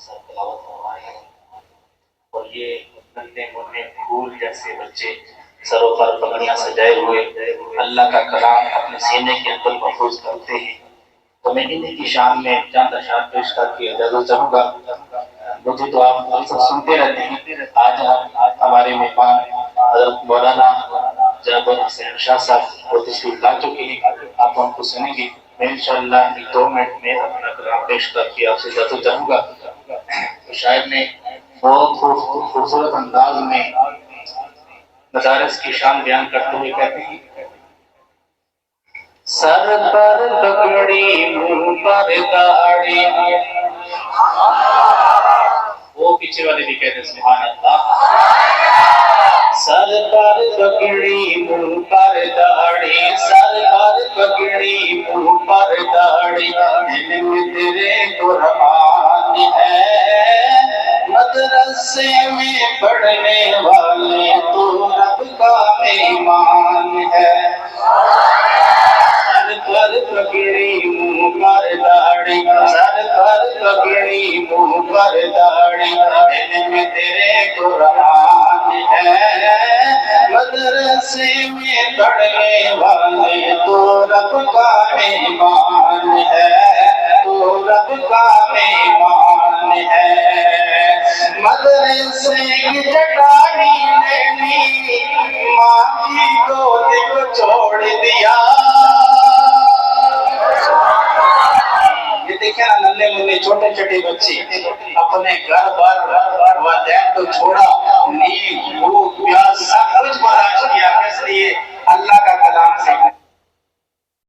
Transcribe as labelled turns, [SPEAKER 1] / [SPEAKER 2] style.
[SPEAKER 1] سب تلاوت فرمائے ہیں، اور یہ ننھے منھے پھول جیسے بچے سروں پر پگڑیاں سجائے ہوئے اللہ کا کلام اپنے سینے کے اندر محفوظ کرتے ہیں، تو میں انہیں کی شان میں چند اشعار پیش کر کے اجازت چاہوں گا۔ مجھے تو آپ اکثر سنتے رہتے ہیں، آج ہمارے مہمان حضرت مولانا جعفر حسین شاہ صاحب وہ تشریف لا چکے ہیں، آپ ان کو سنیں گے۔ میں انشاءاللہ 2 منٹ میں اپنا کلام پیش کر کے آپ سے اجازت چاہوں گا۔ شاعر نے بہت خوبصورت انداز میں مدارس کی شان بیان کرتے ہوئے کہتے ہیں، سر پر پگڑی منہ پر داڑھی، وہ پیچھے والے بھی کہتے ہیں سبحان اللہ۔ سر پر پگڑی منہ پر داڑھی، سر پر پگڑی منہ پر داڑھی، دل میں تیرے قرآن ہے، مدرسے میں پڑھنے والے تو رب کا ایمان ہے۔ سر پر پگڑی منہ پر داڑھی، سر پر پگڑی منہ پر داڑھی، دل میں تیرے قرآن ہے، مدرسے میں پڑھنے والے تو رب کا ایمان ہے، تو رب کا ایمان ہے۔ مدرسے کی چٹانی نے بھی ماں کی گود کو چھوڑ دیا۔ یہ دیکھیں نا ننھے منھے چھوٹے چھوٹے بچے اپنے گھر بار والدین کو چھوڑا، نیک بھوک